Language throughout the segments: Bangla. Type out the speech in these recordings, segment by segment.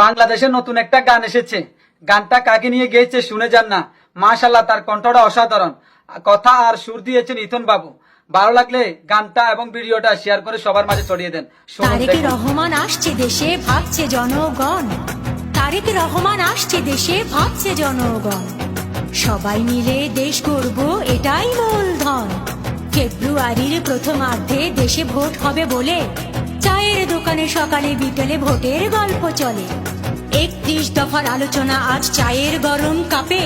বাংলাদেশের নতুন একটা গান এসেছে। গানটা কাকে নিয়ে গেয়েছে শুনে যান না। মাশাআল্লাহ, তার কণ্ঠটা অসাধারণ। কথা আর সুর দিয়েছেন ইথন বাবু। ভালো লাগলে গানটা এবং ভিডিওটা শেয়ার করে সবার মাঝে ছড়িয়ে দেন। তারেক রহমান আসছে দেশে, ভাবছে জনগণ। তারেক রহমান আসছে দেশে, ভাবছে জনগণ। সবাই মিলে দেশ গড়ব, এটাই মূলধন। ফেব্রুয়ারির প্রথমার্ধে দেশে ভোট হবে বলে চায়ের দোকানে সকালে বিকেলে ভোটের গল্প চলে। 31 দফার আলোচনা আজ চায়ের গরম কাপে।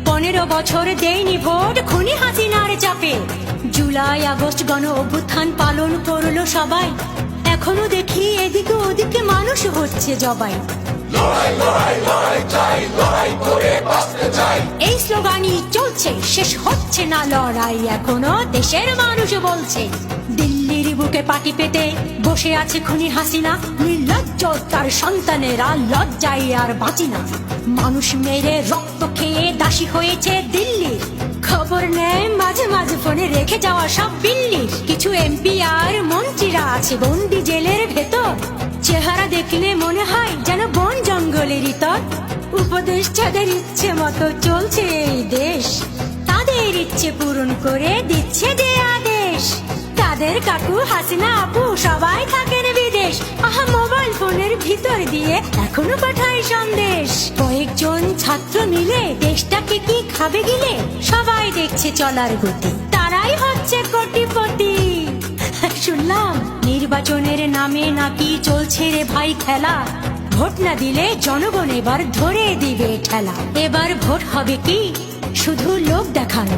15 বছর দেয়নি ভোট, খুনি হাসিনার চাপে। জুলাই আগস্ট গণ অভ্যুত্থান পালন করলো সবাই। এখনো দেখি এদিকে ওদিকে মানুষ হচ্ছে জবাই। এই স্লোগানই চলছে, শেষ হচ্ছে না লড়াই। এখনো দেশের মানুষ বলছে। দিল্লির বুকে পাটি পেতে বসে আছে খুনি হাসিনা। নির্লজ্জ তার সন্তানেরা লজ্জায় আর বাঁচি না। মানুষ মেরে রক্ত খেয়ে দাসী হয়েছে দিল্লির। খবর নেয় মাঝে মাঝে ফোনে রেখে যাওয়া সব বিল্লির। কিছু এমপি আর মন্ত্রীরা আছে বন্দি জেলের ভেতর। চেহারা দেখলে মনে হয় যেন বন জঙ্গলের ইতর। উপদেষ্টাদের ইচ্ছে মতো চলছে এই দেশ। তাদের ইচ্ছে পূরণ করে দিচ্ছে যে আদেশ। তাদের কাকু হাসিনা আপু সবাই থাকেন বিদেশ। আহা, মোবাইল ফোনের ভিতর দিয়ে এখনো পাঠায় সন্দেশ। কয়েকজন ছাত্র মিলে দেশটাকে কি খাবে গিলে। সবাই দেখছে চলার গতি, তারাই হচ্ছে কোটিপতি। শুনলাম নির্বাচনের নামে নাকি চলছে রে ভাই খেলা। ভোট না দিলে জনগণ এবার ধরে দিবে ঠেলা। এবার ভোট হবে কি শুধু লোক দেখানো।